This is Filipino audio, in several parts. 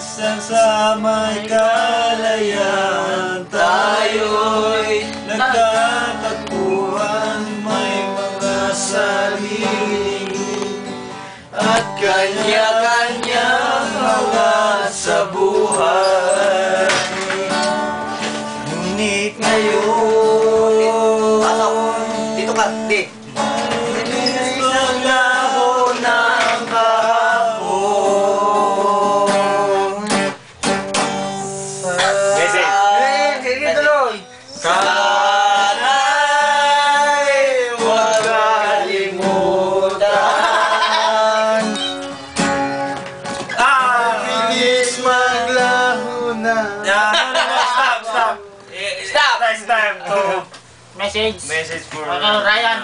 minsan sa may kalayaan tayo'y nagtatagpuan, may mga sarili at kanya-kanyang hangat sa buhay. Ngunit ngayon, Dito ka, di. Naglaho ng kahapon. Sige tuloy. Sana'y huwag kalimutan. Bilis maglaho na. Stop. Next time to Message. for Ryan.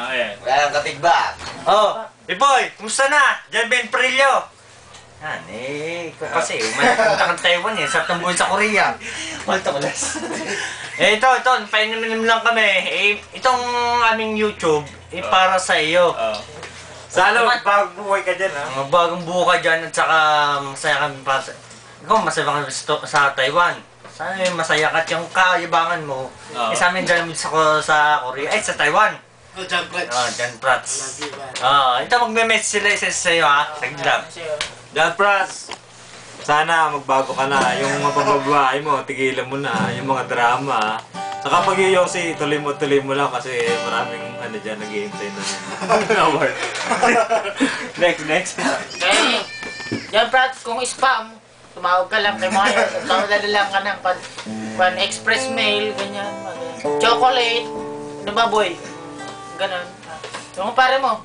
Ryan Katigbak. Oh, Ipoy, kumusta na? Diyan Ben Prillo. Yan, ikaw kasi, punta kang Taiwan eh, sa tambuhin sa Korea. Malta malas. Ito, paininom lang kami. Itong aming YouTube, para sa iyo. Sana bagong buhay ka dyan, ha? Bagong buhay ka dyan at saka masaya kami para sa... Ikaw, masaya kami sa Taiwan. Sana masaya ka at yung kaibangan mo. Sa amin dyan sa Korea, sa Taiwan. John Prats. John Prats. Ito magme-message sila isa sa'yo, ha? Sagdam. John Prats, sana magbago ka na. Yung mga pambabae mo, tigilan mo na. Yung mga drama. Saka pag yoyosi, tuloy mo lang kasi maraming dyan nag-i-hintay na award. Next. Okay. John Prats, kung spam, tumawag ka lang kay Maya. Dadala ka ng express mail, ganyan. Chocolate. Ano ba, boy? Ganon. Yung pare mo.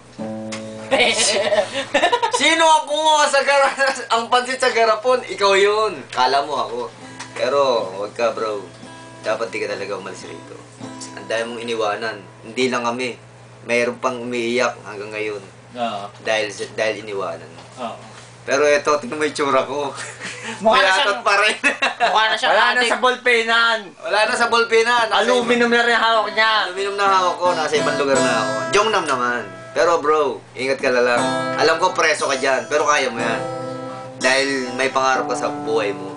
Sino ako sa ang pansit sa garapon? Ikaw yun. Kala mo ako. Pero, wag ka bro. Dapat di ka talaga umalis rito. Ang dami mong iniwanan. Hindi lang kami. Mayroon pang umiiyak hanggang ngayon. Dahil iniwanan. Pero ito, tingnan mo yung tsura ko. Mukha na siyang... pa rin. Mukha na siyang Wala na sa ballpenan. Wala na sa ballpenan. Aluminum na rin hawak niya. Aluminum na hawak ko. Nasa ibang lugar na ako. Jongnam naman. Pero bro, ingat ka lang. Alam ko preso ka dyan, pero kaya mo yan. Dahil may pangarap ka sa buhay mo.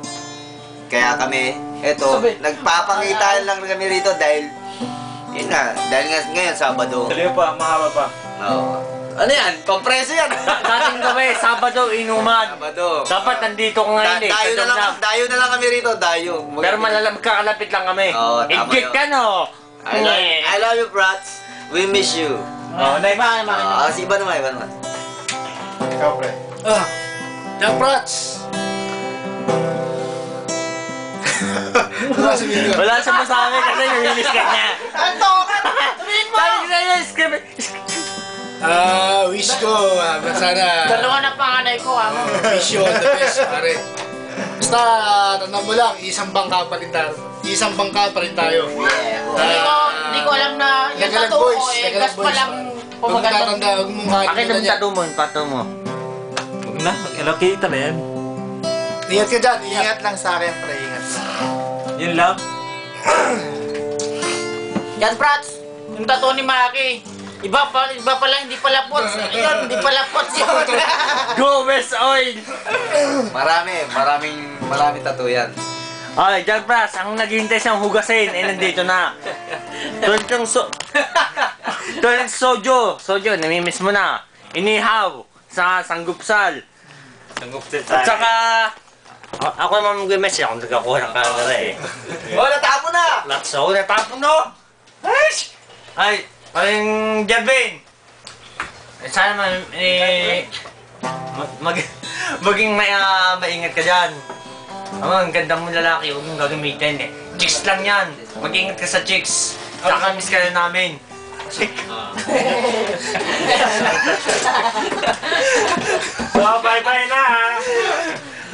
Kaya kami, eto, nagpapangita lang kami rito dahil, yun nga, dahil ngayon Sabado. Dali pa, mahaba pa. Oo. Ano yan? Pampreso yan! Dating gabi, Sabado, inuman. Sabado. Dapat nandito ko ngayon eh. Dayo na lang kami rito, dayo. Pero magkakalapit lang kami. Oo, tama Igit ka no? I love you, brats. We miss you. Iba. Si iba naman. Ikaw, pre. John Prats. Wala siya masabi kasi namilis ka niya. Anto! Sabihin mo! Sabi ko sa'yo, script. Wish ko, sana Dalawa na panganay ko, wish you all the best, pare. Basta, tandaan mo lang, isang bangka pa rin tayo. Hindi ko alam na yung Nagalag tattoo boys, ko Nagalag gas pa boys. lang Huwag mong tatanda, huwag mong Akin makikita ang niya. tattoo mo, pato mo. Huwag na, kita na yan. Ingat ka dyan, ingat lang sa akin, pre, ingat. Yun lang. John Prats, yung tattoo ni Maki. Iba pala, hindi pala pots. Ayun, hindi pala pots yun. Go West Oil! Maraming tattoo yan. Ay, John Prats, ang naghihintay siyang hugasin, nandito na. Tulad sojo, namimiss mo na. Inihaw, sa sanggupsal. At saka, ako naman mag-mess akong nagkakuha ng camera eh. Natapon na! Lakso, natapon no? Ay, paling Javin. Sana maging maingat ka dyan. Ang ganda mong lalaki, huwag mong gagamitin eh. Chicks lang yan. Mag-ingat ka sa chicks. Nakamiss ka na namin. So, bye-bye na ha.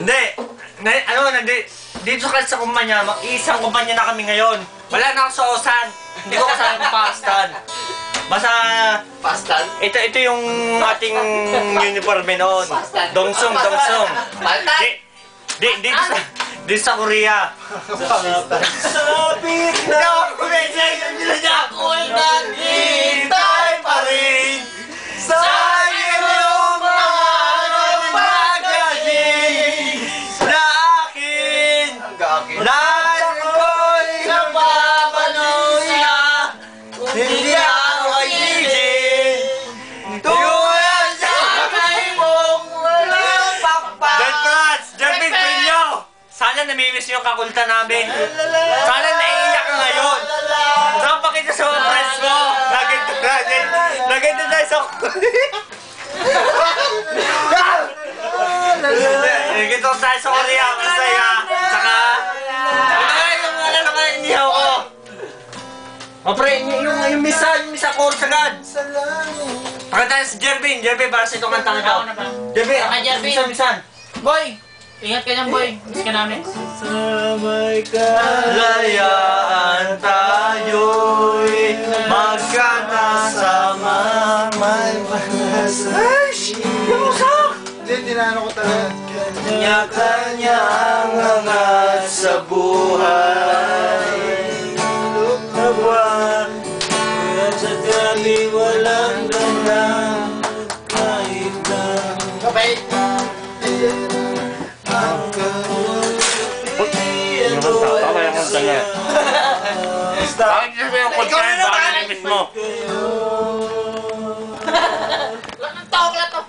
Hindi. Dito kasi sa kumpanya, isang kumpanya na kami ngayon. Wala na ako sa Osan. Hindi ko kasama ng Pastan. Basta... Pastan? Ito yung ating uniforme noon. Dongsum. Dito sa Korea. Sabit na ako'y naghihintay pa rin sa iyong mga magaling na Sana namimiss yung kakulta namin. Sana naiiyak ka ngayon. Saan pa kita sa mga friends mo? Naganda tayo sa Naganda tayo sa Korea. Masaya. Saka, yung mga naman inihaw ko. O pre, yung misa chorus agad. Pakita tayo si Jervin. Jervin, para sa itong kantang ito. Jervin, misa. Boy! Ingat ka dyan, boy. Miss ka namin. Sabay kalayaan tayo'y magkakasama. May malasay. Yung usap! Hindi, tinano ko talaga. Kanya-kanya ang angat sa buhay. Lumawa, at sa gabi walang ganang kahit na. Kapay! Bakit sabi yung kontent? Bakit namiss mo? Lang ng tawag lang to.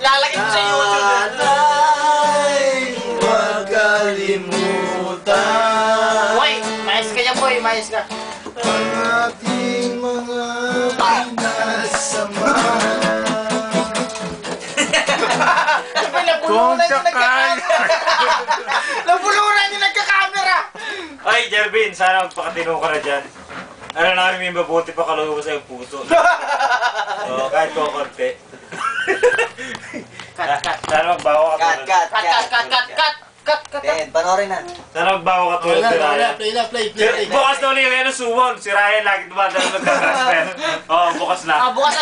Lalagay ko sa YouTube. Huwag kalimutan. Boy! Mayas ka dyan, boy. Mayas ka. Ang ating mga pinasamahan. Nabulunan yung nagkakamera. Nabulunan yung nagkakamera. Ay, Jervin, sana magpakatino ka na dyan. Ano namin may mabuti pa kaloob sa iyong puso. Oo, kahit ko konti. Cut. Sana magbawa ka tulad. Cut. Ben, panoorin na. Sana magbawa ka tulad si Ryan. Play. Bukas na ulit yung suwon. Si Ryan lagi dumadala ng transfer. Oo, bukas na. Bukas na